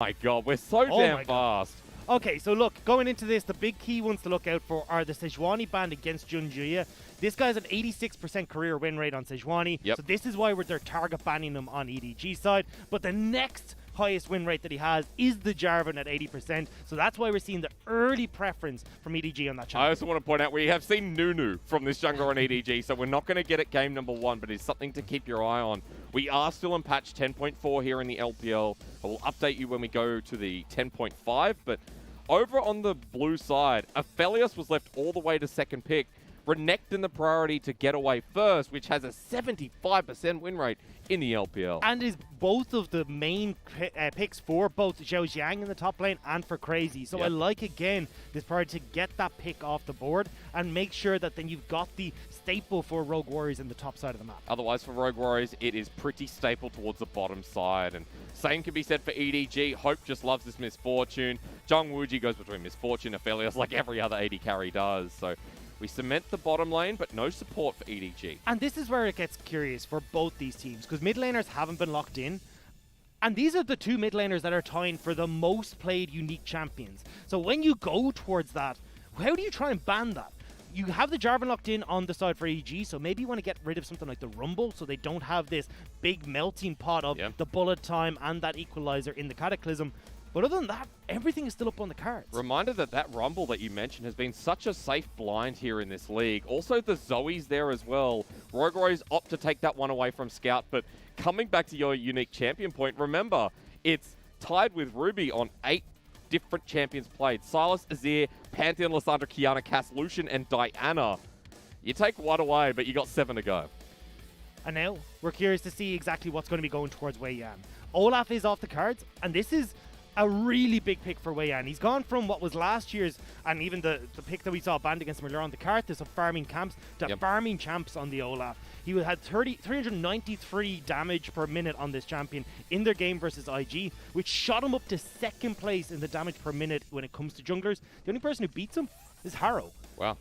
My God, we're so damn fast. Okay, so look, going into this, the big key ones to look out for are the Sejuani ban against Junjuya. This guy's an 86% career win rate on Sejuani, so this is why they're target banning him on EDG side. But the next highest win rate that he has is the Jarvan at 80%, so that's why we're seeing the early preference from EDG on that channel. I also want to point out we have seen Nunu from this jungler on EDG, so we're not going to get it game number 1, but it's something to keep your eye on. We are still in patch 10.4 here in the LPL. I will update you when we go to the 10.5, but over on the blue side, Aphelios was left all the way to second pick. Renekton the priority to get away first, which has a 75% win rate in the LPL. And is both of the main picks for both Zhao Xiang in the top lane and for Crazy. So I like, again, this priority to get that pick off the board and make sure that then you've got the staple for Rogue Warriors in the top side of the map. Otherwise, for Rogue Warriors, it is pretty staple towards the bottom side. And same can be said for EDG. Hope just loves this Misfortune. Zhong Wuji goes between Misfortune and Aphelios like every other AD carry does. So we cement the bottom lane, but no support for EDG. And this is where it gets curious for both these teams, because mid laners haven't been locked in. And these are the two mid laners that are tying for the most played unique champions. So when you go towards that, how do you try and ban that? You have the Jarvan locked in on the side for EDG, so maybe you want to get rid of something like the Rumble so they don't have this big melting pot of the bullet time and that equalizer in the Cataclysm. But other than that, everything is still up on the cards. Reminder that Rumble that you mentioned has been such a safe blind here in this league. Also, the Zoe's there as well. Rogue Warriors opt to take that one away from Scout, but coming back to your unique champion point, remember, it's tied with Ruby on 8 different champions played. Sylas, Azir, Pantheon, Lissandra, Kiana, Cass, Lucian, and Diana. You take one away, but you got 7 to go. And now, we're curious to see exactly what's going to be going towards Wei Yan. Olaf is off the cards, and this is a really big pick for Wei Yan. He's gone from what was last year's, and even the pick that we saw banned against him earlier on the Karthus of farming camps, to farming champs on the Olaf. He had 393 damage per minute on this champion in their game versus IG, which shot him up to second place in the damage per minute when it comes to junglers. The only person who beats him is Harrow. Wow.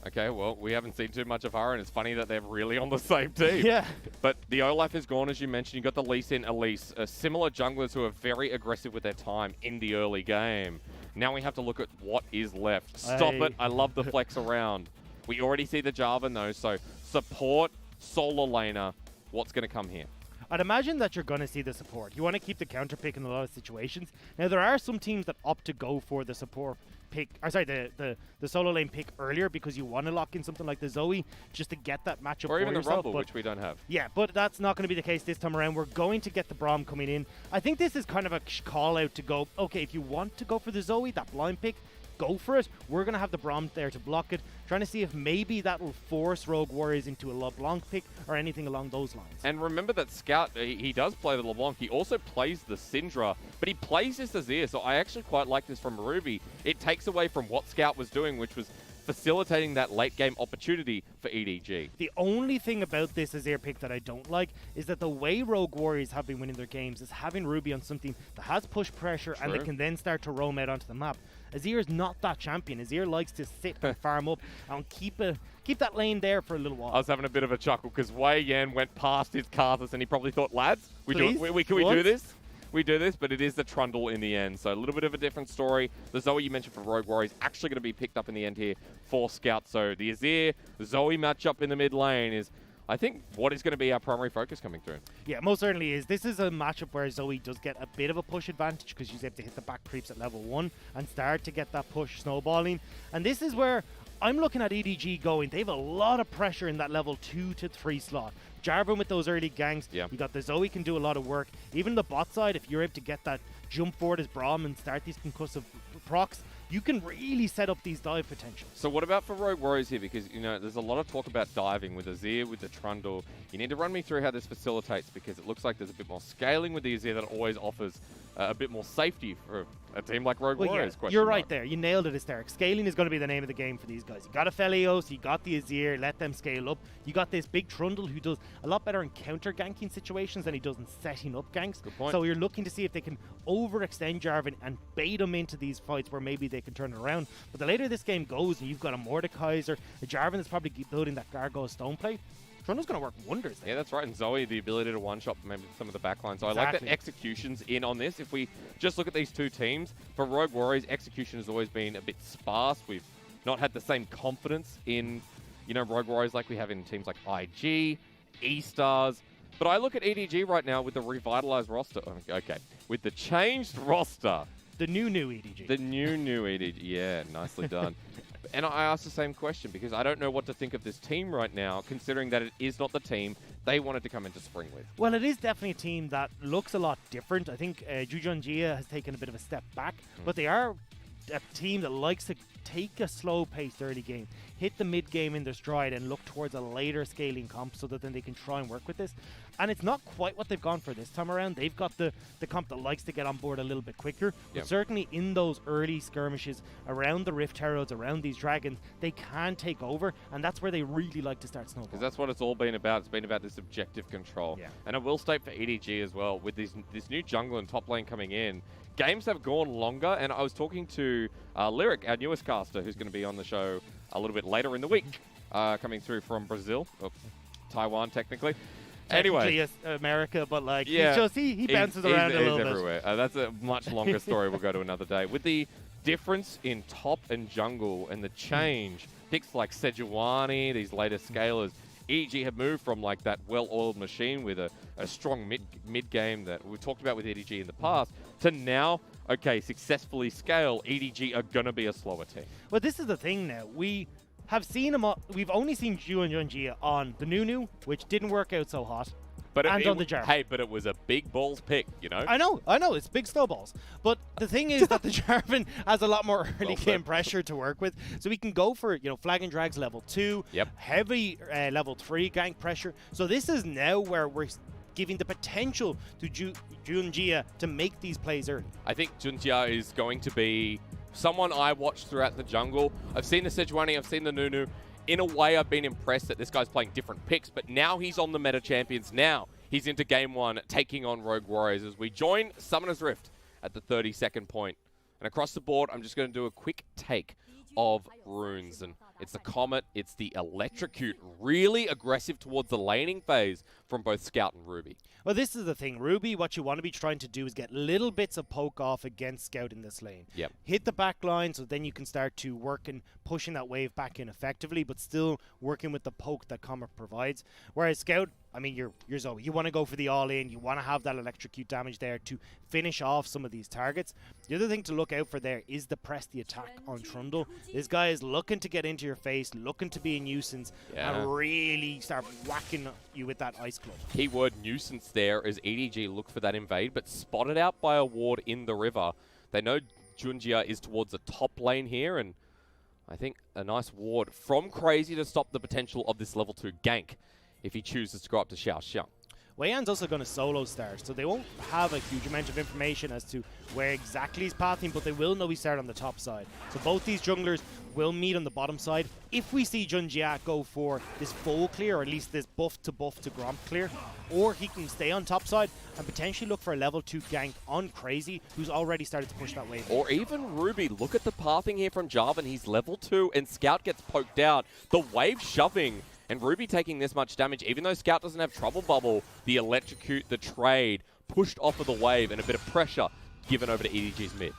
Okay, well, we haven't seen too much of her, and it's funny that they're really on the same team. Yeah. But the Olaf is gone, as you mentioned. You've got the Lee Sin, Elise, similar junglers who are very aggressive with their time in the early game. Now we have to look at what is left. Stop it. I love the flex around. We already see the Jarvan, though, so support, solo laner. What's going to come here? I'd imagine that you're going to see the support. You want to keep the counter pick in a lot of situations. Now, there are some teams that opt to go for the support pick, or sorry, the solo lane pick earlier because you want to lock in something like the Zoe just to get that matchup for yourself. Or even the Rumble, but which we don't have. Yeah, but that's not going to be the case this time around. We're going to get the Braum coming in. I think this is kind of a call out to go, okay, if you want to go for the Zoe, that blind pick, go for it. We're going to have the Braum there to block it, trying to see if maybe that will force Rogue Warriors into a LeBlanc pick or anything along those lines. And remember that Scout, he does play the LeBlanc. He also plays the Syndra, but he plays this Azir, so I actually quite like this from Ruby. It takes away from what Scout was doing, which was facilitating that late game opportunity for EDG. The only thing about this Azir pick that I don't like is that the way Rogue Warriors have been winning their games is having Ruby on something that has push pressure and they can then start to roam out onto the map. Azir is not that champion. Azir likes to sit and farm up and keep that lane there for a little while. I was having a bit of a chuckle because Wei Yan went past his Karthus and he probably thought, lads, can we do this? We do this, but it is the Trundle in the end. So a little bit of a different story. The Zoe you mentioned for Rogue Warriors actually going to be picked up in the end here for Scout. So the Azir, Zoe matchup in the mid lane is, I think, what is going to be our primary focus coming through. Yeah, most certainly is. This is a matchup where Zoe does get a bit of a push advantage because she's able to hit the back creeps at level 1 and start to get that push snowballing. And this is where I'm looking at EDG going, they have a lot of pressure in that level 2 to 3 slot. Jarvan with those early ganks, you got the Zoe can do a lot of work. Even the bot side, if you're able to get that jump forward as Braum and start these concussive procs, you can really set up these dive potentials. So what about for Rogue Warriors here? Because, you know, there's a lot of talk about diving with Azir, with the Trundle. You need to run me through how this facilitates because it looks like there's a bit more scaling with the Azir that always offers a bit more safety for a team like Rogue Warriors. Yeah, you're right there. You nailed it, Hysteric. Scaling is going to be the name of the game for these guys. You got Aphelios, you got the Azir, let them scale up. You got this big Trundle who does a lot better in counter ganking situations than he does in setting up ganks. Good point. So you're looking to see if they can overextend Jarvan and bait him into these fights where maybe they can turn it around. But the later this game goes and you've got a Mordekaiser, a Jarvan that's probably building that Gargoyle Stone plate, Trundle's going to work wonders there. Yeah, that's right. And Zoe, the ability to one-shot maybe some of the backlines. So I like that execution's in on this. If we just look at these two teams, for Rogue Warriors, execution has always been a bit sparse. We've not had the same confidence in, Rogue Warriors like we have in teams like IG, E-Stars. But I look at EDG right now with the revitalized roster. Okay, with the changed roster. The new EDG. The new EDG. Yeah, nicely done. And I asked the same question because I don't know what to think of this team right now, considering that it is not the team they wanted to come into spring with. Well, it is definitely a team that looks a lot different. I think Jujunjia has taken a bit of a step back, but they are a team that likes to take a slow-paced early game, hit the mid-game in their stride, and look towards a later scaling comp so that then they can try and work with this. And it's not quite what they've gone for this time around. They've got the comp that likes to get on board a little bit quicker. But certainly in those early skirmishes around the Rift Heralds, around these dragons, they can take over, and that's where they really like to start snowballing. Because that's what it's all been about. It's been about this objective control. Yeah. And I will state for EDG as well, with this new jungle and top lane coming in, games have gone longer, and I was talking to Lyric, our newest caster, who's going to be on the show a little bit later in the week, coming through from Brazil, or Taiwan technically. Anyway, America, but like he bounces around a little bit. He's everywhere. That's a much longer story. We'll go to another day. With the difference in top and jungle and the change, picks like Sejuani, these later scalers, EDG have moved from like that well-oiled machine with a strong mid game that we've talked about with EDG in the past to now, okay, successfully scale, EDG are going to be a slower team. Well, this is the thing now. We have seen him. We've only seen Jujunjia on the Nunu, which didn't work out so hot. But and on the Jarvan. Hey, but it was a big balls pick, I know, it's big snowballs. But the thing is that the Jarvan has a lot more early game pressure to work with. So we can go for, flag and drags level 2, heavy level 3 gank pressure. So this is now where we're giving the potential to Junjia to make these plays early. I think Junjia is going to be someone I watched throughout the jungle. I've seen the Sejuani, I've seen the Nunu. In a way, I've been impressed that this guy's playing different picks, but now he's on the meta champions. Now he's into game 1, taking on Rogue Warriors as we join Summoner's Rift at the 32nd point. And across the board, I'm just going to do a quick take of runes. And it's the Comet, it's the Electrocute. Really aggressive towards the laning phase from both Scout and Ruby. Well, this is the thing. Ruby, what you want to be trying to do is get little bits of poke off against Scout in this lane. Yep. Hit the back line so then you can start to work and pushing that wave back in effectively, but still working with the poke that Comet provides. Whereas Scout, you're Zoe. You want to go for the all-in. You want to have that Electrocute damage there to finish off some of these targets. The other thing to look out for there is the press the attack on Trundle. This guy is looking to get into your face, looking to be a nuisance, and really start whacking you with that ice club. Keyword nuisance there as EDG look for that invade, but spotted out by a ward in the river. They know Junjia is towards the top lane here, and I think a nice ward from Crazy to stop the potential of this level 2 gank if he chooses to go up to Xiaoxiang. Weiyan's also going to solo start, so they won't have a huge amount of information as to where exactly he's pathing, but they will know he started on the top side. So both these junglers will meet on the bottom side. If we see Junjia go for this full clear, or at least this buff to Gromp clear, or he can stay on top side and potentially look for a level 2 gank on Crazy, who's already started to push that wave. Or even Ruby. Look at the pathing here from Jarvan. He's level 2 and Scout gets poked out. The wave shoving. And Ruby taking this much damage, even though Scout doesn't have Trouble Bubble, the Electrocute, the trade, pushed off of the wave, and a bit of pressure given over to EDG's mid.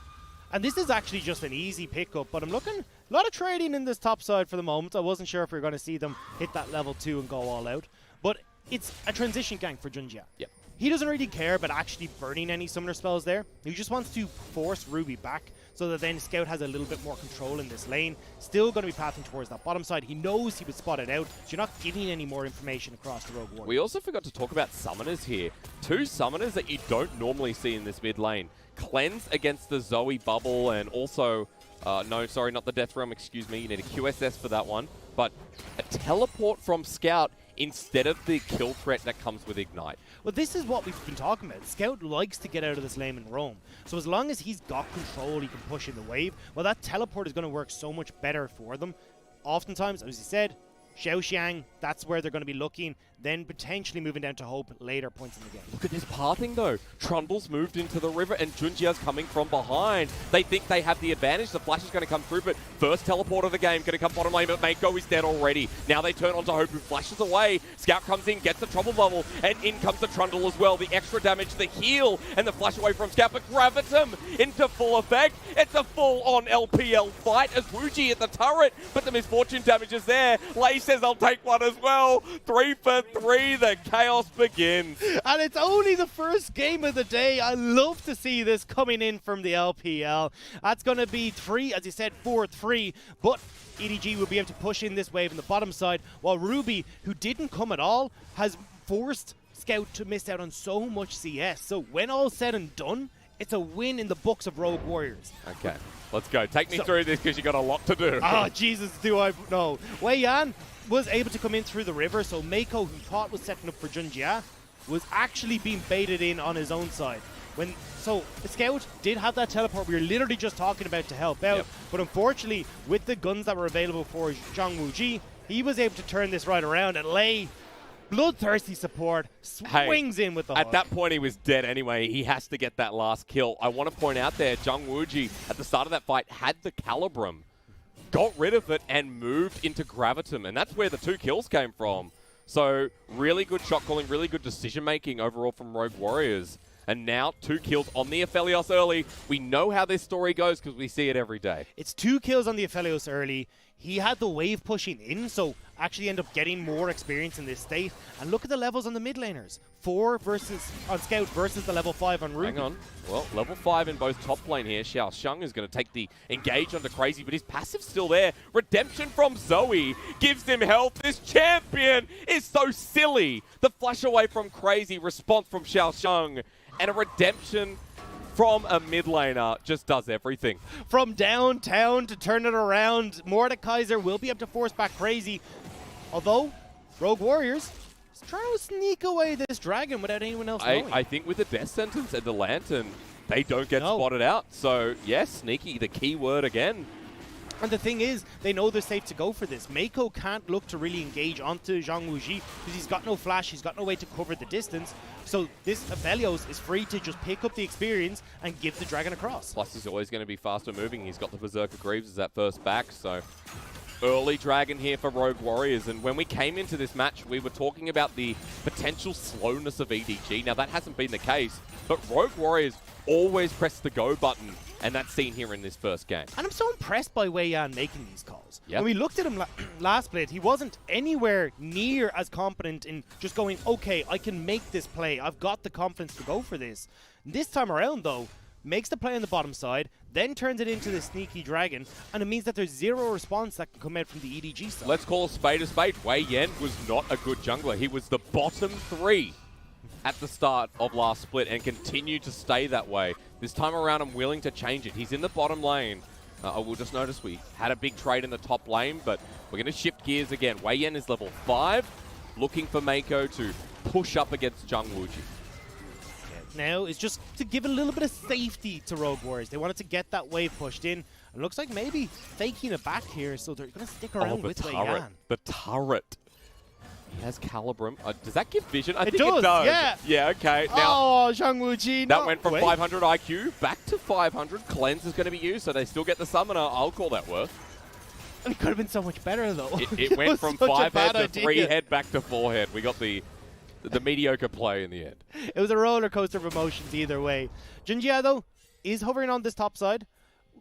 And this is actually just an easy pickup, but I'm looking a lot of trading in this top side for the moment. I wasn't sure if we were going to see them hit that level 2 and go all out. But it's a transition gank for Junjia. Yep. He doesn't really care about actually burning any summoner spells there. He just wants to force Ruby back so that then Scout has a little bit more control in this lane. Still going to be pathing towards that bottom side. He knows he was spotted out, so you're not giving any more information across the Rogue Warrior. We also forgot to talk about summoners here. 2 summoners that you don't normally see in this mid lane. Cleanse against the Zoe bubble, and also, no, sorry, not the Death Realm, excuse me. You need a QSS for that one. But a teleport from Scout instead of the kill threat that comes with Ignite. Well, this is what we've been talking about. Scout likes to get out of this lane and roam. So as long as he's got control, he can push in the wave. Well, that teleport is going to work so much better for them. Oftentimes, as you said, Xiaoxiang, that's where they're going to be looking, then potentially moving down to Hope later points in the game. Look at this pathing though. Trundle's moved into the river and Junjia's coming from behind. They think they have the advantage. The flash is going to come through, but first teleport of the game going to come bottom lane, but Mako is dead already. Now they turn onto Hope, who flashes away. Scout comes in, gets the trouble bubble, and in comes the Trundle as well. The extra damage, the heal, and the flash away from Scout, but Gravitum into full effect. It's a full-on LPL fight as Wuji at the turret, but the misfortune damage is there. Lei says, I'll take one as well. 3 for 3, the chaos begins. And it's only the first game of the day. I love to see this coming in from the LPL. That's going to be 3, as you said, 4-3, but EDG will be able to push in this wave in the bottom side, while Ruby, who didn't come at all, has forced Scout to miss out on so much CS. So when all's said and done, it's a win in the books of Rogue Warriors. Okay, let's go. Take me through this because you got a lot to do. Oh, Jesus, do I know. Wei Yan was able to come in through the river, so Mako, who thought was setting up for Junjia, was actually being baited in on his own side. So the Scout did have that teleport we were literally just talking about to help out, but unfortunately, with the guns that were available for Zhang Wuji, he was able to turn this right around, and Lei, bloodthirsty support, swings in with the hook. At that point, he was dead anyway. He has to get that last kill. I want to point out there, Zhang Wuji, at the start of that fight, had the Calibrum, got rid of it, and moved into Gravitum, and that's where the 2 kills came from. So, really good shot calling, really good decision-making overall from Rogue Warriors. And now 2 kills on the Aphelios early. We know how this story goes because we see it every day. It's 2 kills on the Aphelios early. He had the wave pushing in, so actually end up getting more experience in this state. And look at the levels on the mid laners. 4 on Scout versus the level 5 on Ruby. Hang on. Well, level 5 in both top lane here. Xiaoxiang is going to take the engage onto Crazy, but his passive's still there. Redemption from Zoe gives him health. This champion is so silly. The flash away from Crazy, response from Xiaoxiang, and a redemption from a mid laner just does everything. From downtown to turn it around, Mordekaiser will be able to force back Crazy. Although, Rogue Warriors is trying to sneak away this dragon without anyone else knowing. I think with the death sentence and the lantern, they don't get spotted out. So, yes, sneaky, the key word again. And the thing is, they know they're safe to go for this. Mako can't look to really engage onto Zhang Wuji because he's got no flash, he's got no way to cover the distance. So this Aphelios is free to just pick up the experience and give the dragon across. Plus, he's always going to be faster moving. He's got the Berserker Greaves as that first back, so early dragon here for Rogue Warriors. And when we came into this match, we were talking about the potential slowness of EDG. Now, that hasn't been the case, but Rogue Warriors always press the go button, and that's seen here in this first game. And I'm so impressed by Wei Yan making these calls. Yep. When we looked at him last split, he wasn't anywhere near as confident in just going, okay, I can make this play. I've got the confidence to go for this. This time around, though, makes the play on the bottom side, then turns it into the sneaky dragon, and it means that there's zero response that can come out from the EDG side. Let's call a spade a spade. Wei Yan was not a good jungler. He was the bottom 3 at the start of last split and continued to stay that way. This time around, I'm willing to change it. He's in the bottom lane. I will just notice we had a big trade in the top lane, but we're going to shift gears again. Wei Yan is level 5, looking for Mako to push up against Zhang Wuji. Now is just to give a little bit of safety to Rogue Warriors. They wanted to get that wave pushed in. It looks like maybe faking it back here, so they're going to stick around with Wei Yan. The turret. He has Calibrum. Does that give vision? I think it does. Yeah. Yeah, okay. Now, Zhang Wuji. that went from 500 IQ back to 500. Cleanse is going to be used, so they still get the summoner. I'll call that worth. And it could have been so much better, though. It went from 5 head to 3 head back to 4 head. We got the mediocre play in the end. It was a roller coaster of emotions either way. Junjia, though, is hovering on this top side,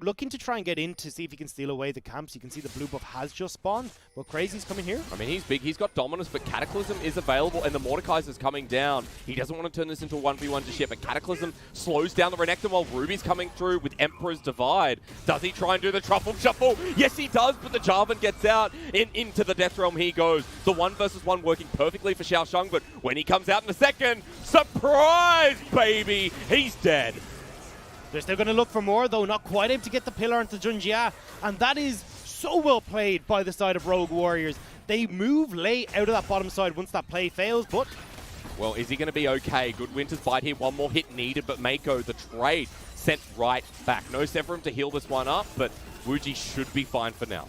looking to try and get in to see if he can steal away the camps. You can see the blue buff has just spawned, but Crazy's coming here. I mean, he's big. He's got dominance, but Cataclysm is available, and the Mordekaiser's coming down. He doesn't want to turn this into a 1v1 just yet, but Cataclysm slows down the Renekton while Ruby's coming through with Emperor's Divide. Does he try and do the Truffle Shuffle? Yes, he does, but the Jarvan gets out. Into the Death Realm he goes. The 1 versus 1 working perfectly for Xiaoxiang, but when he comes out in a second, surprise, baby, he's dead. They're still going to look for more, though. Not quite able to get the pillar onto Junjia. And that is so well played by the side of Rogue Warriors. They move Lei out of that bottom side once that play fails, but... Well, is he going to be okay? Good Winter's Bite here. One more hit needed, but Mako, the trade, sent right back. No Severum to heal this one up, but Wuji should be fine for now.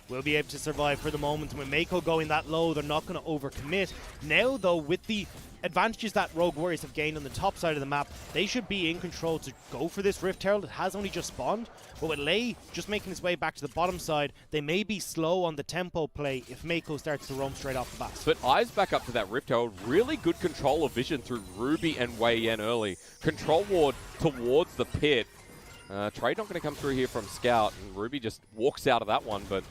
will be able to survive for the moment. With Mako going that low, they're not going to overcommit. Now, though, with the advantages that Rogue Warriors have gained on the top side of the map, they should be in control to go for this Rift Herald. It has only just spawned, but with Lei just making his way back to the bottom side, they may be slow on the tempo play if Mako starts to roam straight off the bat. But eyes back up to that Rift Herald. Really good control of vision through Ruby and Wei Yan early. Control ward towards the pit. Trade not going to come through here from Scout, and Ruby just walks out of that one, but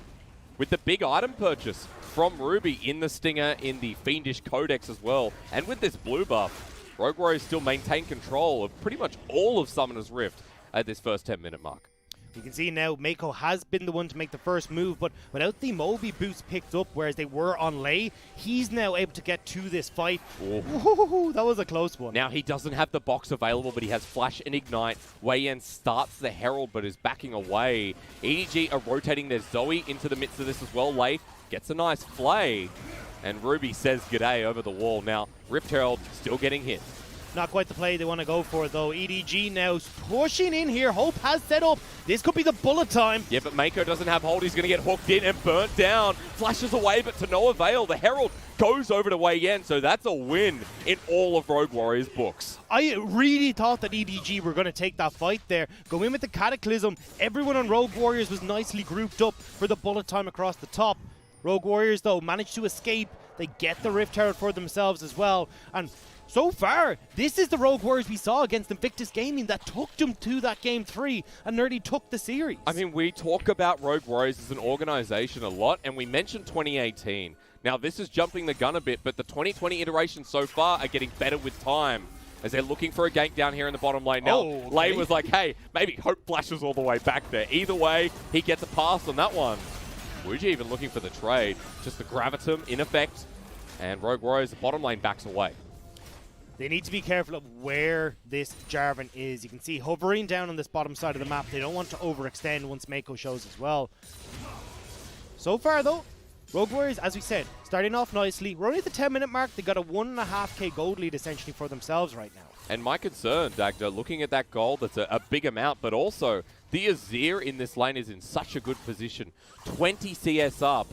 with the big item purchase from Ruby in the Stinger, in the Fiendish Codex as well, and with this blue buff, Rogue Warriors still maintain control of pretty much all of Summoner's Rift at this first 10-minute mark. You can see now Mako has been the one to make the first move, but without the Moby boost picked up, whereas they were on Lei, he's now able to get to this fight. Ooh, that was a close one. Now he doesn't have the box available, but he has Flash and Ignite. Wei Yan starts the Herald, but is backing away. EDG are rotating their Zoe into the midst of this as well. Lei gets a nice flay, and Ruby says g'day over the wall. Now, Rift Herald still getting hit. Not quite the play they want to go for, though. EDG now pushing in here. Hope has set up. This could be the bullet time. Yeah, but Mako doesn't have hold. He's going to get hooked in and burnt down. Flashes away, but to no avail. The Herald goes over to Wei Yan, so that's a win in all of Rogue Warriors' books. I really thought that EDG were going to take that fight there. Go in with the Cataclysm. Everyone on Rogue Warriors was nicely grouped up for the bullet time across the top. Rogue Warriors, though, managed to escape. They get the Rift Herald for themselves as well. And so far, this is the Rogue Warriors we saw against Invictus Gaming that took them to that Game 3 and nearly took the series. I mean, we talk about Rogue Warriors as an organization a lot, and we mentioned 2018. Now, this is jumping the gun a bit, but the 2020 iterations so far are getting better with time as they're looking for a gank down here in the bottom lane. Now, Lei was like, hey, maybe Hope flashes all the way back there. Either way, he gets a pass on that one. Wuji even looking for the trade. Just the Gravitum in effect, and Rogue Warriors, the bottom lane backs away. They need to be careful of where this Jarvan is. You can see hovering down on this bottom side of the map. They don't want to overextend once Mako shows as well. So far, though, Rogue Warriors, as we said, starting off nicely. We're only at the 10-minute mark. They got a 1.5k gold lead, essentially, for themselves right now. And my concern, Dagda, looking at that gold, that's a big amount, but also the Azir in this lane is in such a good position. 20 CS up.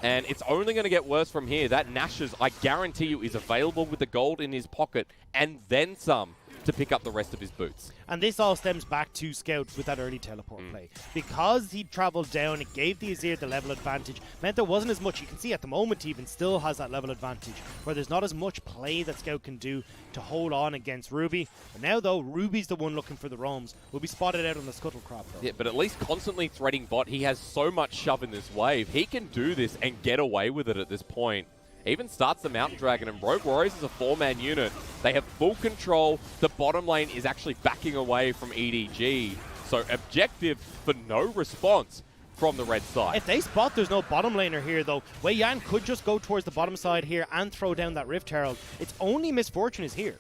And it's only going to get worse from here. That Nash's, I guarantee you, is available with the gold in his pocket and then some to pick up the rest of his boots. And this all stems back to Scout with that early teleport play. Because he traveled down, it gave the Azir the level advantage. Meant there wasn't as much. You can see at the moment he even still has that level advantage, where there's not as much play that Scout can do to hold on against Ruby. But now, though, Ruby's the one looking for the roams. Will be spotted out on the Scuttlecrop, though. Yeah, but at least constantly threading bot. He has so much shove in this wave. He can do this and get away with it at this point. Even starts the Mountain Dragon, and Rogue Warriors is a 4-man unit. They have full control. The bottom lane is actually backing away from EDG. So objective for no response from the red side. If they spot there's no bottom laner here, though, Wei Yan could just go towards the bottom side here and throw down that Rift Herald. Its only misfortune is here.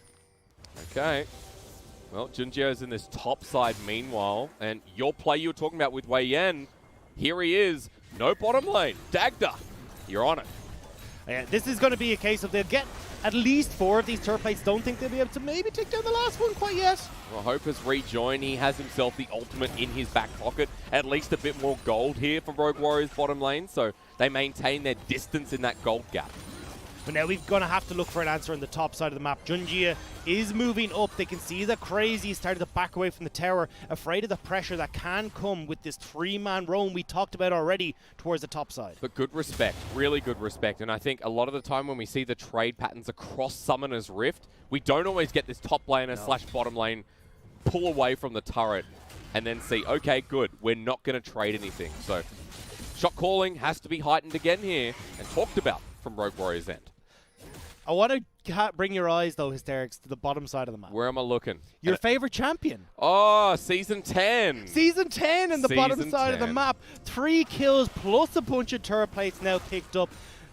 Okay. Well, Junjio's in this top side meanwhile, and your play you were talking about with Wei Yan, here he is. No bottom lane. Dagda, you're on it. This is going to be a case of they'll get at least 4 of these turret plates. Don't think they'll be able to maybe take down the last one quite yet. Well, Hope has rejoined. He has himself the ultimate in his back pocket. At least a bit more gold here from Rogue Warriors bottom lane, so they maintain their distance in that gold gap. But now we're going to have to look for an answer on the top side of the map. Junjia is moving up. They can see the Crazy started to back away from the tower, afraid of the pressure that can come with this 3-man roam we talked about already towards the top side. But good respect, really good respect. And I think a lot of the time when we see the trade patterns across Summoner's Rift, we don't always get this top laner slash bottom lane pull away from the turret and then see, okay, good, we're not going to trade anything. So shot calling has to be heightened again here and talked about from Rogue Warriors' end. I want to bring your eyes, though, Hysterics, to the bottom side of the map. Where am I looking? Your favorite champion. Oh, Season 10. Season 10 in the bottom side of the map. 3 kills plus a bunch of turret plates now picked up.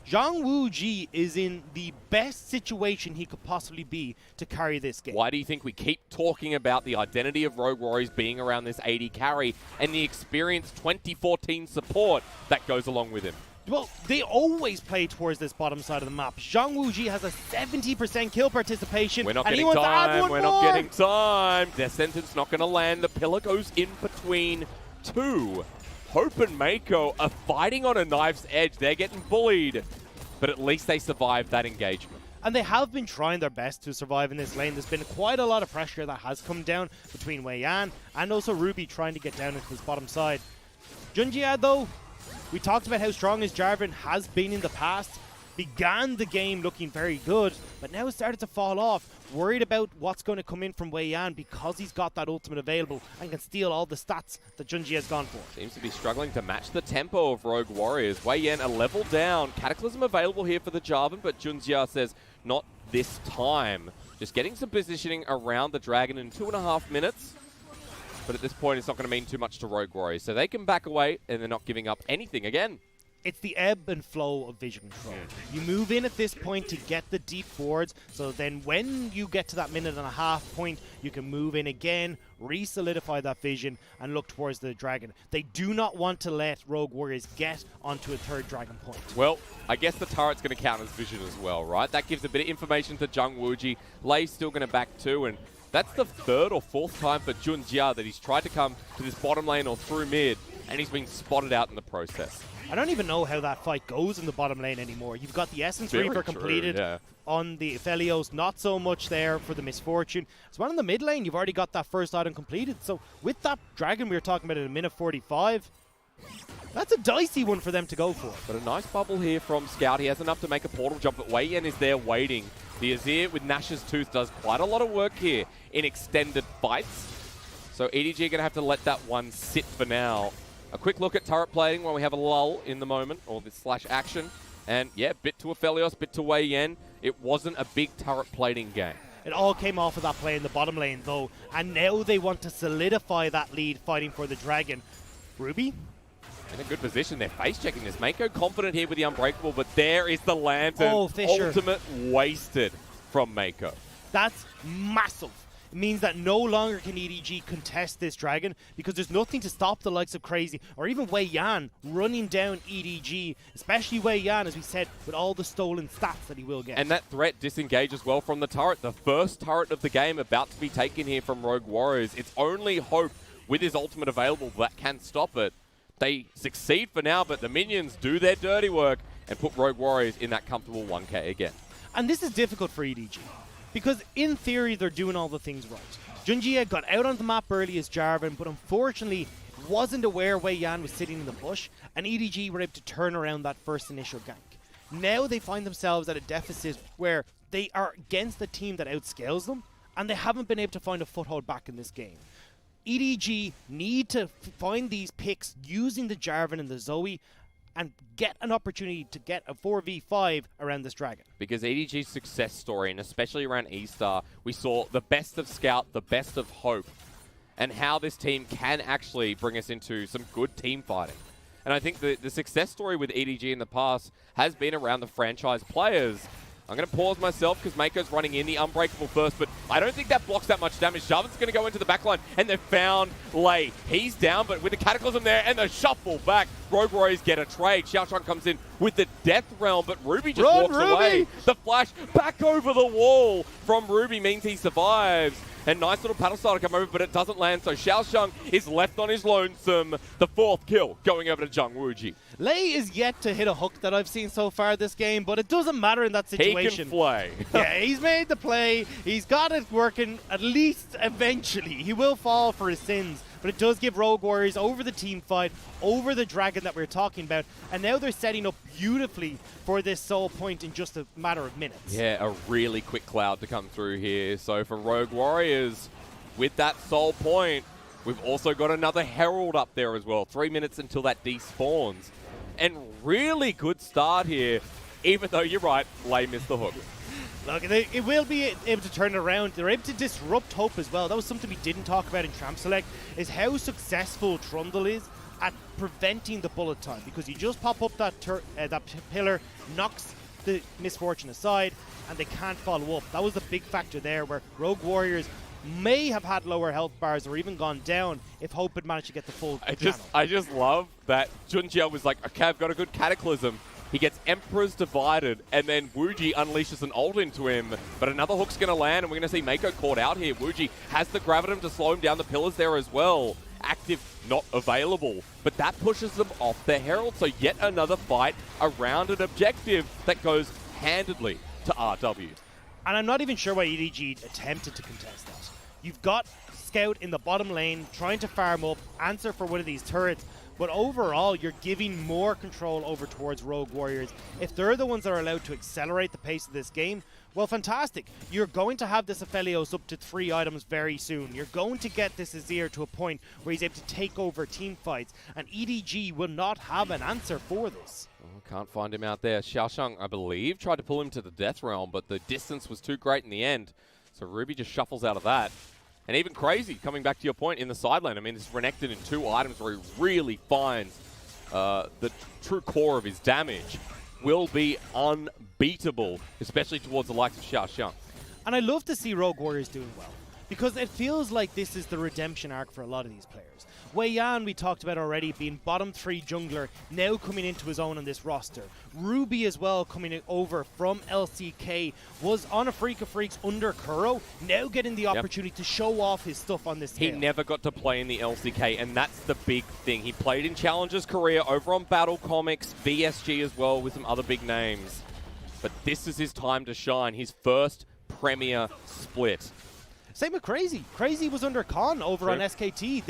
Zhang Wuji is in the best situation he could possibly be to carry this game. Why do you think we keep talking about the identity of Rogue Warriors being around this AD carry and the experienced 2014 support that goes along with him? Well, they always play towards this bottom side of the map. Zhang Wuji has a 70% kill participation. We're not getting time. We're not getting time. Their sentence not going to land. The pillar goes in between 2. Hope and Mako are fighting on a knife's edge. They're getting bullied, but at least they survived that engagement. And they have been trying their best to survive in this lane. There's been quite a lot of pressure that has come down between Wei Yan and also Ruby trying to get down into his bottom side. Junjia, though, we talked about how strong his Jarvan has been in the past. Began the game looking very good, but now it started to fall off. Worried about what's going to come in from Wei Yan because he's got that ultimate available and can steal all the stats that Junjia has gone for. Seems to be struggling to match the tempo of Rogue Warriors. Wei Yan a level down. Cataclysm available here for the Jarvan, but Junjia says not this time. Just getting some positioning around the Dragon in 2.5 minutes. But at this point, it's not going to mean too much to Rogue Warriors. So they can back away, and they're not giving up anything again. It's the ebb and flow of vision control. You move in at this point to get the deep forwards, so then when you get to that 1.5 point, you can move in again, re-solidify that vision, and look towards the Dragon. They do not want to let Rogue Warriors get onto a third Dragon point. Well, I guess the turret's going to count as vision as well, right? That gives a bit of information to Jung Wooji. Lei's still going to back too, and that's the 3rd or 4th time for Junjia that he's tried to come to this bottom lane or through mid, and he's been spotted out in the process. I don't even know how that fight goes in the bottom lane anymore. You've got the Essence Reaver completed on the Aphelios, not so much there for the Misfortune. So one in the mid lane, you've already got that first item completed. So with that Dragon we were talking about at 1:45, that's a dicey one for them to go for. But a nice bubble here from Scout. He has enough to make a portal jump, but Wei Yan is there waiting. The Azir with Nash's Tooth does quite a lot of work here in extended fights. So EDG going to have to let that one sit for now. A quick look at turret plating while we have a lull in the moment, or the slash action. And yeah, bit to Aphelios, bit to Wei Yan. It wasn't a big turret plating game. It all came off of that play in the bottom lane, though. And now they want to solidify that lead fighting for the Dragon. Ruby? In a good position. They're face-checking this. Mako confident here with the Unbreakable, but there is the Lantern. Oh, Fisher. Ultimate wasted from Mako. That's massive. It means that no longer can EDG contest this Dragon because there's nothing to stop the likes of Crazy or even Wei Yan running down EDG, especially Wei Yan, as we said, with all the stolen stats that he will get. And that threat disengages well from the turret. The first turret of the game about to be taken here from Rogue Warriors. It's only Hope with his ultimate available that can stop it. They succeed for now, but the minions do their dirty work and put Rogue Warriors in that comfortable 1k again. And this is difficult for EDG. Because in theory, they're doing all the things right. Junjia got out on the map early as Jarvan, but unfortunately wasn't aware Wei Yan was sitting in the bush, and EDG were able to turn around that first initial gank. Now they find themselves at a deficit where they are against a team that outscales them, and they haven't been able to find a foothold back in this game. EDG need to find these picks using the Jarvan and the Zoe, and get an opportunity to get a 4v5 around this Dragon. Because EDG's success story, and especially around E-Star, we saw the best of Scout, the best of Hope, and how this team can actually bring us into some good team fighting. And I think the success story with EDG in the past has been around the franchise players. I'm going to pause myself because Mako's running in the Unbreakable first, but I don't think that blocks that much damage. Jarvan's going to go into the backline, and they've found Lei. He's down, but with the Cataclysm there and the shuffle back, Rogue Warriors get a trade. Xiaoshuang comes in with the Death Realm, but Ruby just walks away. The flash back over the wall from Ruby means he survives. And nice little paddle style to come over, but it doesn't land, so Xiaoshuang is left on his lonesome. The 4th kill going over to Jung Wooji. Lei is yet to hit a hook that I've seen so far this game, but it doesn't matter in that situation. He can play. Yeah, he's made the play. He's got it working at least eventually. He will fall for his sins, but it does give Rogue Warriors over the team fight, over the Dragon that we're talking about, and now they're setting up beautifully for this soul point in just a matter of minutes. Yeah, a really quick cloud to come through here. So for Rogue Warriors, with that soul point, we've also got another Herald up there as well. 3 minutes until that despawns. And really good start here, even though you're right, Lei missed the hook. Look, it will be able to turn it around. They're able to disrupt Hope as well. That was something we didn't talk about in Tramp Select, is how successful Trundle is at preventing the bullet time. Because you just pop up that pillar, knocks the Misfortune aside, and they can't follow up. That was the big factor there, where Rogue Warriors may have had lower health bars or even gone down if Hope had managed to get the full channel. I just love that Junjia was like, okay, I've got a good Cataclysm. He gets Emperor's Divided, and then Wooji unleashes an ult into him. But another hook's going to land, and we're going to see Mako caught out here. Wooji has the Gravitum to slow him down the pillars there as well. active, not available. But that pushes them off their Herald, so yet another fight around an objective that goes handedly to RW. And I'm not even sure why EDG attempted to contest that. You've got Scout in the bottom lane, trying to farm up, answer for one of these turrets, but overall, you're giving more control over towards Rogue Warriors. If they're the ones that are allowed to accelerate the pace of this game, well, fantastic. You're going to have this Aphelios up to 3 items very soon. You're going to get this Azir to a point where he's able to take over team fights, and EDG will not have an answer for this. Oh, can't find him out there. Xiaosheng, I believe, tried to pull him to the Death Realm, but the distance was too great in the end. So Ruby just shuffles out of that. And even Crazy, coming back to your point, in the side lane. I mean, it's Renekton in 2 items where he really finds the true core of his damage. Will be unbeatable, especially towards the likes of Xiaosheng. And I love to see Rogue Warriors doing well, because it feels like this is the redemption arc for a lot of these players. Wei Yan, we talked about already, being bottom 3 jungler, now coming into his own on this roster. Ruby as well, coming over from LCK, was on a Freak of Freaks under Kuro, now getting the opportunity to show off his stuff on this scale. He never got to play in the LCK, and that's the big thing. He played in Challengers career over on Battle Comics, VSG as well, with some other big names. But this is his time to shine, his first Premier split. Same with Crazy. Crazy was under Khan over on SKT.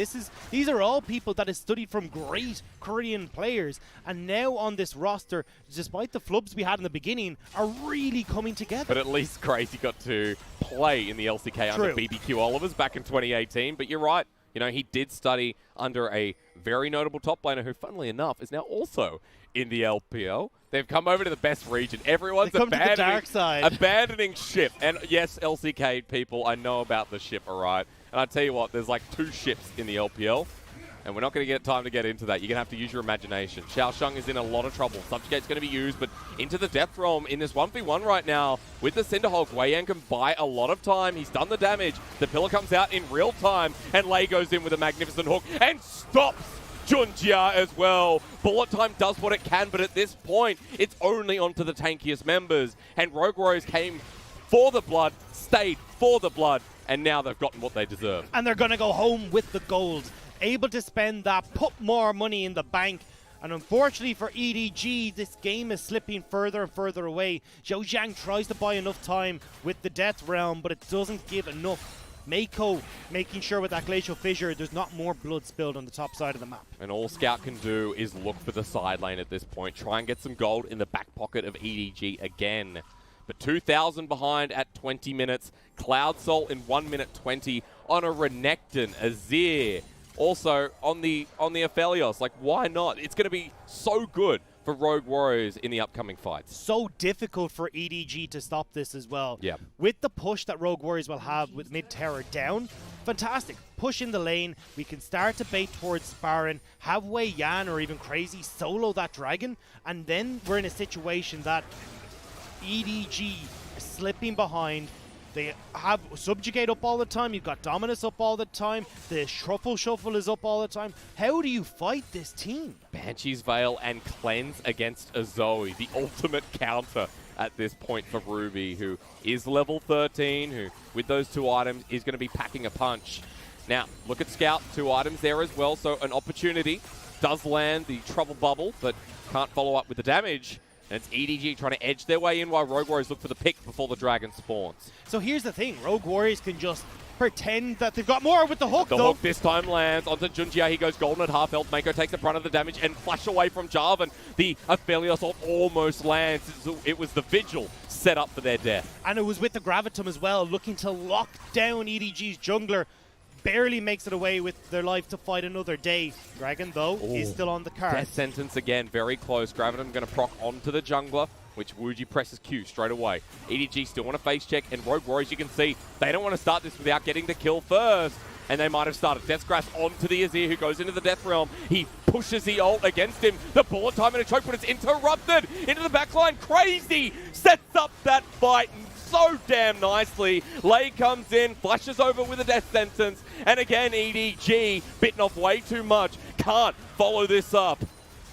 These are all people that have studied from great Korean players, and now on this roster, despite the flubs we had in the beginning, are really coming together. But at least Crazy got to play in the LCK under BBQ Olivers back in 2018. But you're right. You know, he did study under a very notable top laner who, funnily enough, is now also in the LPL. They've come over to the best region. Everyone's abandoning ship. And yes, LCK people, I know about the ship, all right? And I tell you what, there's like 2 ships in the LPL. And we're not going to get time to get into that. You're going to have to use your imagination. Xiaosheng is in a lot of trouble. Subjugate's going to be used, but into the Death Realm in this 1v1 right now with the Cinderhulk. Wei Yan can buy a lot of time. He's done the damage. The pillar comes out in real time, and Lei goes in with a magnificent hook and stops Junjia as well. Bullet Time does what it can, but at this point, it's only onto the tankiest members. And Rogue Warriors came for the blood, stayed for the blood, and now they've gotten what they deserve. And they're going to go home with the gold. Able to spend that, put more money in the bank. And unfortunately for EDG, this game is slipping further and further away. Zhou Zhang tries to buy enough time with the Death Realm, but it doesn't give enough. Mako making sure with that Glacial Fissure there's not more blood spilled on the top side of the map. And all Scout can do is look for the side lane at this point. Try and get some gold in the back pocket of EDG again. But 2,000 behind at 20 minutes. Cloud Soul in 1 minute 20 on a Renekton. Azir also on the Aphelios. Like, why not? It's going to be so good for Rogue Warriors in the upcoming fights. So difficult for EDG to stop this as well. Yeah. With the push that Rogue Warriors will have with mid-tower down, fantastic. Push in the lane. We can start to bait towards Baron, have Wei Yan or even Crazy solo that dragon, and then we're in a situation that EDG is slipping behind. They have Subjugate up all the time. You've got Dominus up all the time. The Shuffle is up all the time. How do you fight this team? Banshee's Veil and Cleanse against a Zoe. The ultimate counter at this point for Ruby, who is level 13, who, with those 2 items, is going to be packing a punch. Now, look at Scout. 2 items there as well, so an opportunity. Does land the Trouble Bubble, but can't follow up with the damage. And it's EDG trying to edge their way in while Rogue Warriors look for the pick before the dragon spawns. So here's the thing. Rogue Warriors can just pretend that they've got more with the hook, The hook this time lands onto Junjia. He goes golden at half health. Mako takes the brunt of the damage and flash away from Jarvan. The Aphelios ult almost lands. It was the Vigil set up for their death. And it was with the Gravitum as well, looking to lock down EDG's jungler. Barely makes it away with their life to fight another day. Dragon, though, is still on the card. Death Sentence again, very close. Gravitum going to proc onto the jungler, which Wuji presses Q straight away. EDG still want to face check, and Rogue Warriors, you can see, they don't want to start this without getting the kill first. And they might have started. Death Grasp onto the Azir, who goes into the Death Realm. He pushes the ult against him. The bullet time and a choke, but it's interrupted into the backline. Crazy sets up that fight so damn nicely. Lei comes in, flashes over with a Death Sentence, and again EDG bitten off way too much. Can't follow this up.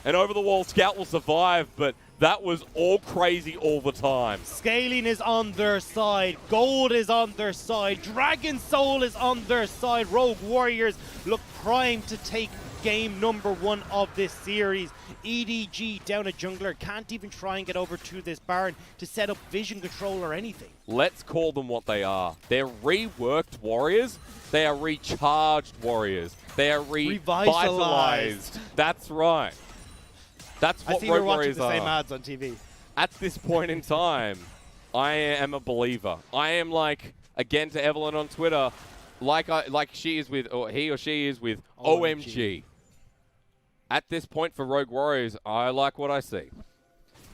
And over the wall, Scout will survive, but that was all Crazy all the time. Scaling is on their side. Gold is on their side. Dragon Soul is on their side. Rogue Warriors look primed to take game number 1 of this series. EDG down a jungler, can't even try and get over to this Baron to set up vision control or anything. Let's call them what they are. They're reworked warriors. They are recharged warriors. They are revitalized. That's right. That's what Rogue Warriors are. I see we're watching the same ads on TV. At this point in time, I am a believer. I am like, again to Evelyn on Twitter, like she is with, or he or she is with OMG. At this point for Rogue Warriors, I like what I see.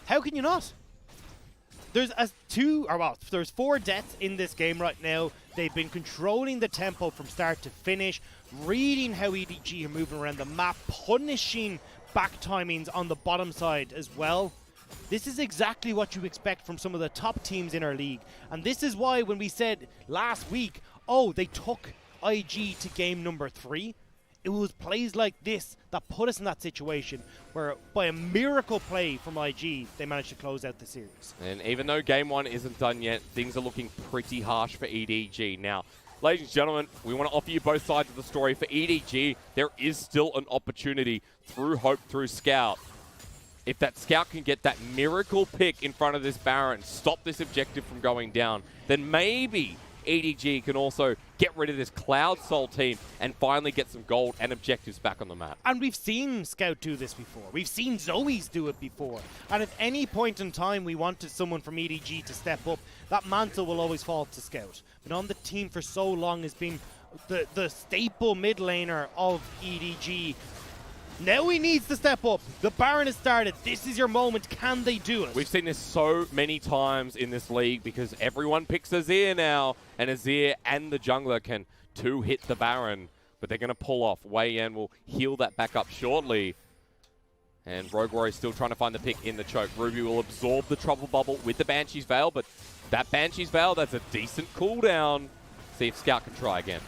How can you not? There's there's 4 deaths in this game right now. They've been controlling the tempo from start to finish, reading how EDG are moving around the map, punishing back timings on the bottom side as well. This is exactly what you expect from some of the top teams in our league. And this is why when we said last week, oh, they took IG to game number 3, it was plays like this that put us in that situation where by a miracle play from IG, they managed to close out the series. And even though game 1 isn't done yet, things are looking pretty harsh for EDG. Now, ladies and gentlemen, we want to offer you both sides of the story. For EDG, there is still an opportunity through Hope, through Scout. If that Scout can get that miracle pick in front of this Baron, stop this objective from going down, then maybe EDG can also get rid of this Cloud Soul team and finally get some gold and objectives back on the map. And we've seen Scout do this before. We've seen Zoe's do it before. And at any point in time we wanted someone from EDG to step up, that mantle will always fall to Scout. But on the team for so long has been the staple mid laner of EDG. Now he needs to step up. The Baron has started. This is your moment. Can they do it? We've seen this so many times in this league because everyone picks Azir now, and Azir and the jungler can 2-hit the Baron, but they're going to pull off. Wei Yan will heal that back up shortly. And Rogue Warrior is still trying to find the pick in the choke. Ruby will absorb the Trouble Bubble with the Banshee's Veil, but that Banshee's Veil, that's a decent cooldown. See if Scout can try again.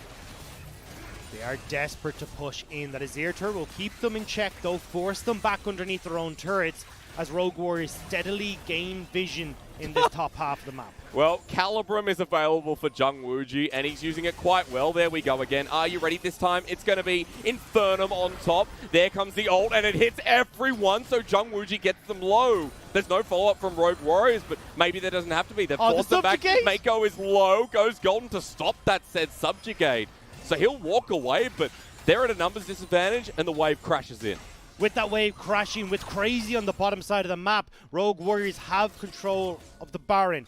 They are desperate to push in. That Azir turret will keep them in check, though, force them back underneath their own turrets as Rogue Warriors steadily gain vision in this top half of the map. Well, Calibrum is available for Jung Wooji, and he's using it quite well. There we go again. Are you ready this time? It's going to be Infernum on top. There comes the ult, and it hits everyone, so Jung Wooji gets them low. There's no follow-up from Rogue Warriors, but maybe there doesn't have to be. They've forced them back. Mako is low, goes golden to stop that said subjugate. So he'll walk away, but they're at a numbers disadvantage, and the wave crashes in. With that wave crashing, with Crazy on the bottom side of the map, Rogue Warriors have control of the Baron.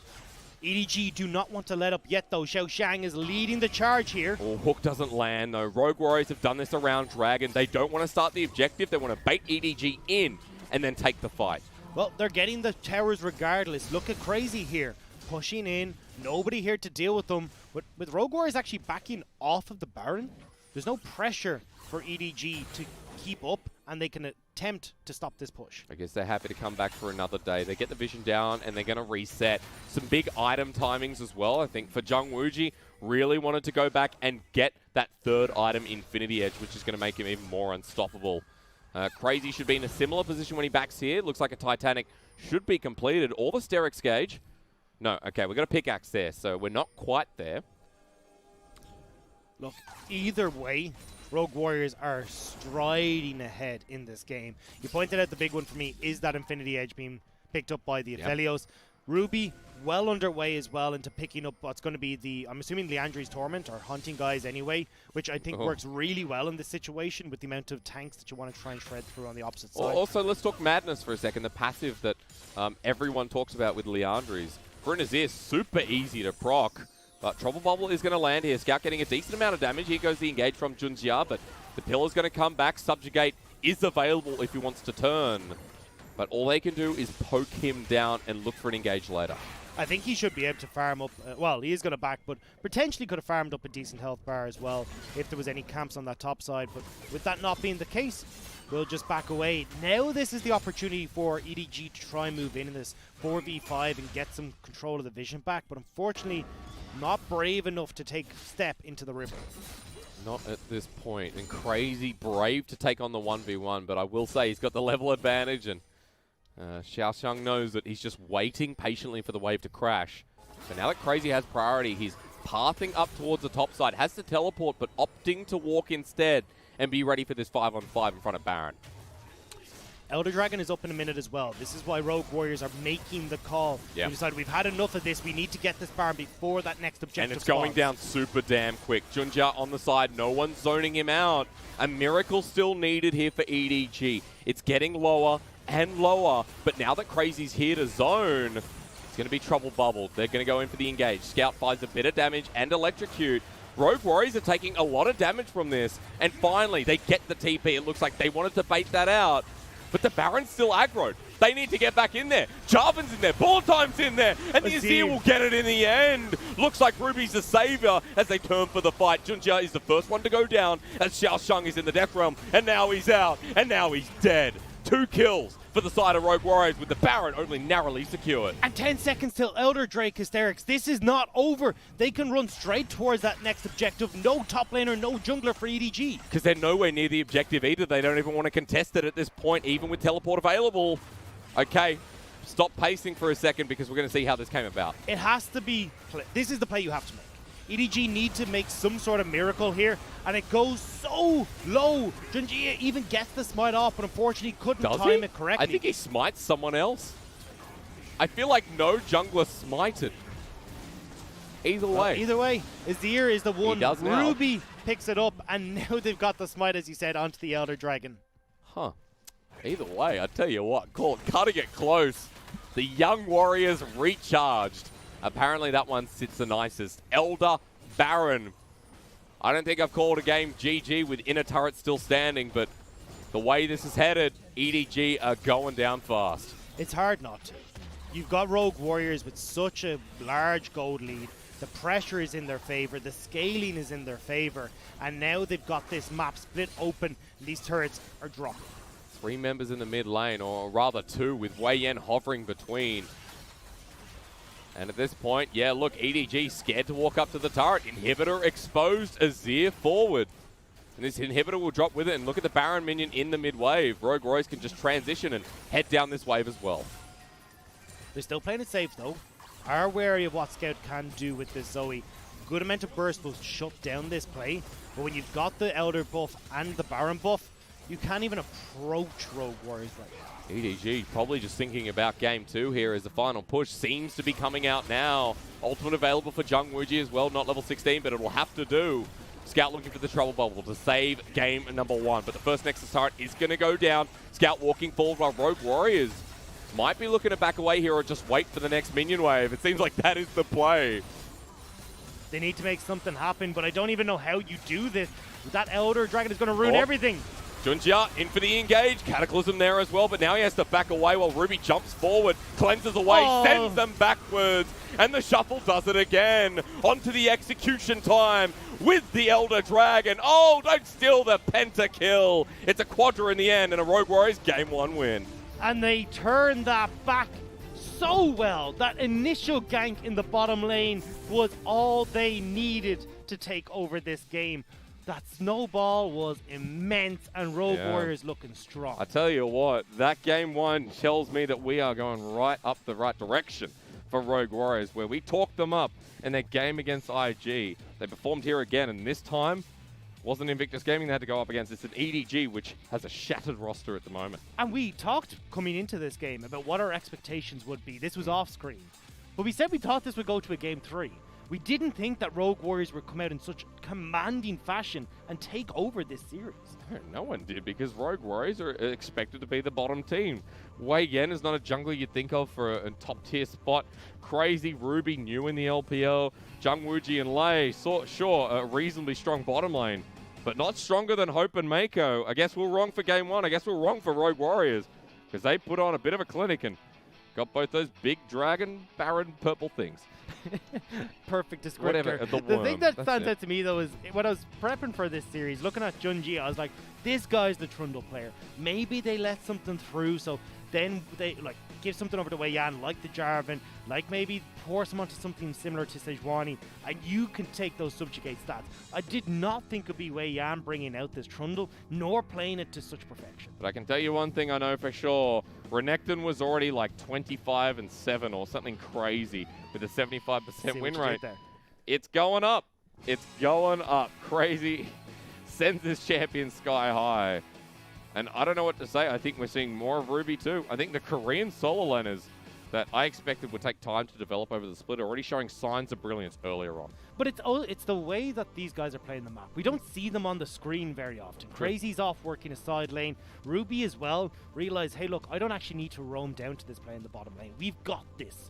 EDG do not want to let up yet, though. Xiao Shang is leading the charge here. Oh, hook doesn't land, though. Rogue Warriors have done this around Dragon. They don't want to start the objective. They want to bait EDG in and then take the fight. Well, they're getting the towers regardless. Look at Crazy here. Pushing in. Nobody here to deal with them. But with Rogue Warriors actually backing off of the Baron, there's no pressure for EDG to keep up, and they can attempt to stop this push. I guess they're happy to come back for another day. They get the vision down, and they're going to reset. Some big item timings as well, I think, for Jung Wooji. Really wanted to go back and get that third item, Infinity Edge, which is going to make him even more unstoppable. Crazy should be in a similar position when he backs here. Looks like a Titanic should be completed. Or the Sterix Gauge. No, okay, we've got a pickaxe there, so we're not quite there. Look, either way, Rogue Warriors are striding ahead in this game. You pointed out the big one for me is that Infinity Edge being picked up by the Aphelios. Ruby well underway as well into picking up what's going to be the, I'm assuming Leandri's Torment or Hunting Guys anyway, which I think works really well in this situation with the amount of tanks that you want to try and shred through on the opposite side. Also, let's talk Madness for a second, the passive that everyone talks about with Leandri's. For an Azir, super easy to proc. But Trouble Bubble is going to land here. Scout getting a decent amount of damage. Here goes the engage from Junjia, but the Pillar's going to come back. Subjugate is available if he wants to turn. But all they can do is poke him down and look for an engage later. I think he should be able to farm up. Well, he is going to back, but potentially could have farmed up a decent health bar as well if there was any camps on that top side. But with that not being the case, we'll just back away. Now this is the opportunity for EDG to try and move in this 4v5 and get some control of the vision back. But unfortunately, not brave enough to take step into the river. Not at this point. And Crazy brave to take on the 1v1, but I will say he's got the level advantage, and Xiao Xiang knows that he's just waiting patiently for the wave to crash. So now that Crazy has priority, he's pathing up towards the top side, has to teleport, but opting to walk instead. and be ready for this 5-on-5 in front of Baron. Elder Dragon is up in a minute as well. This is why Rogue Warriors are making the call. Yep. We decided we've had enough of this. We need to get this Baron before that next objective. And it's going spawns. down super damn quick. Junja on the side. No one's zoning him out. A miracle still needed here for EDG. It's getting lower and lower. But now that Crazy's here to zone, it's going to be trouble bubbled. They're going to go in for the engage. Scout finds a bit of damage and electrocute. Rogue Warriors are taking a lot of damage from this. And finally, they get the TP. It looks like they wanted to bait that out. But the Baron's still aggroed. They need to get back in there. Jarvan's in there. Ball time's in there. And the Azir will get it in the end. Looks like Ruby's the savior as they turn for the fight. Junja is the first one to go down as Xiao Shang is in the death realm. And now he's out. And now he's dead. 2 kills for the side of Rogue Warriors with the Baron only narrowly secured. And 10 seconds till Elder Drake Hysterics. This is not over. They can run straight towards that next objective. No top laner, no jungler for EDG. Because they're nowhere near the objective either. They don't even want to contest it at this point, even with teleport available. Okay, stop pacing for a second because we're going to see how this came about. It has to be... This is the play you have to make. EDG need to make some sort of miracle here, and it goes so low. Junji even gets the smite off, but unfortunately couldn't time it correctly. I think he smites someone else. I feel like no jungler smited. Either way. Azir is the one. He does now. Ruby picks it up, and now they've got the smite, as you said, onto the Elder Dragon. Huh. Either way, I tell you what, cutting it close. The young warriors recharged. Apparently that one sits the nicest. Elder Baron. I don't think I've called a game GG with inner turret still standing, but the way this is headed, EDG are going down fast. It's hard not to. You've got Rogue Warriors with such a large gold lead. The pressure is in their favor. The scaling is in their favor. And now they've got this map split open. And these turrets are dropping. 3 members in the mid lane, or rather 2, with Wei Yan hovering between. And at this point, yeah, look, EDG scared to walk up to the turret. Inhibitor exposed, Azir forward. And this inhibitor will drop with it. And look at the Baron minion in the mid wave. Rogue Warriors can just transition and head down this wave as well. They're still playing it safe, though. Are wary of what Scout can do with this Zoe. Good amount of burst will shut down this play. But when you've got the Elder buff and the Baron buff, you can't even approach Rogue Warriors right now. EDG probably just thinking about game 2 here as the final push seems to be coming out now. Ultimate available for Jung Wooji as well, not level 16, but it will have to do. Scout looking for the trouble bubble to save game number 1, but the first Nexus turret is going to go down. Scout walking forward while Rogue Warriors might be looking to back away here or just wait for the next minion wave. It seems like that is the play. They need to make something happen, but I don't even know how you do this. That Elder Dragon is going to ruin everything. Junja in for the engage. Cataclysm there as well, but now he has to back away while Ruby jumps forward, cleanses away, sends them backwards, and the shuffle does it again. Onto the execution time with the Elder Dragon. Oh, don't steal the pentakill. It's a quadra in the end and a Rogue Warriors game 1 win. And they turn that back so well. That initial gank in the bottom lane was all they needed to take over this game. That snowball was immense, and Rogue Warriors looking strong. I tell you what, that game 1 tells me that we are going right up the right direction for Rogue Warriors, where we talked them up in their game against IG. They performed here again, and this time wasn't Invictus Gaming they had to go up against. It's an EDG, which has a shattered roster at the moment. And we talked coming into this game about what our expectations would be. This was off screen. But we said we thought this would go to a game 3. We didn't think that Rogue Warriors would come out in such commanding fashion and take over this series. No one did, because Rogue Warriors are expected to be the bottom team. Wei Yan is not a jungler you'd think of for a top-tier spot. Crazy Ruby new in the LPL. Jung Wooji and Lei, sure, a reasonably strong bottom lane, but not stronger than Hope and Mako. I guess we're wrong for game 1. I guess we're wrong for Rogue Warriors, because they put on a bit of a clinic and got both those big dragon, Baron, purple things. Perfect descriptor. Whatever, the thing that stands out to me, though, is when I was prepping for this series, looking at Junji, I was like, this guy's the Trundle player. Maybe they let something through, so then they give something over to Wei Yan, like the Jarvan, maybe pour some onto something similar to Sejuani, and you can take those subjugate stats. I did not think it'd be Wei Yan bringing out this Trundle, nor playing it to such perfection. But I can tell you one thing I know for sure. Renekton was already like 25-7 or something crazy with a 75% win rate. It's going up. It's going up. Crazy. sends this champion sky high. And I don't know what to say. I think we're seeing more of Ruby too. I think the Korean solo laners that I expected would take time to develop over the split are already showing signs of brilliance earlier on. But it's the way that these guys are playing the map. We don't see them on the screen very often. Crazy's off working a side lane. Ruby as well realize, hey, look, I don't actually need to roam down to this play in the bottom lane. We've got this.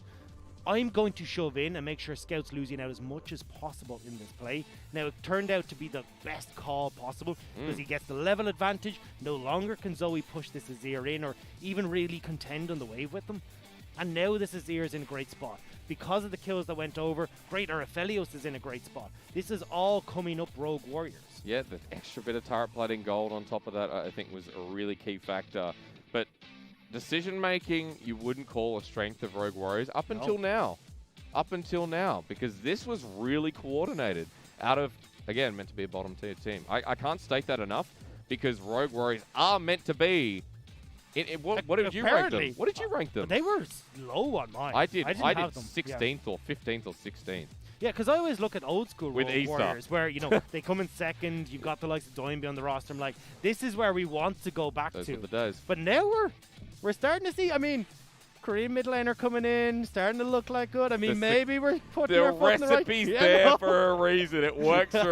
I'm going to shove in and make sure Scout's losing out as much as possible in this play. Now, it turned out to be the best call possible because he gets the level advantage. No longer can Zoe push this Azir in or even really contend on the wave with them. And now this Azir is in a great spot. Because of the kills that went over, Greater Aphelios is in a great spot. This is all coming up Rogue Warriors. Yeah, the extra bit of turret plating gold on top of that, I think, was a really key factor. But decision-making, you wouldn't call a strength of Rogue Warriors up until now. Up until now, because this was really coordinated out of, again, meant to be a bottom-tier team. I can't state that enough because Rogue Warriors are meant to be. What did you rank them? What did you rank them? They were low on mine. I did 16th or 15th or 16th. Yeah, because I always look at old school with Rogue Warriors where, you know, they come in second, you've got the likes of Doinby on the roster. I'm like, this is where we want to go back Those to. were the days. But now we're starting to see, I mean, Korean mid laner coming in, starting to look like good. I mean, maybe we're putting our foot in the right... recipe's there for a reason. It works for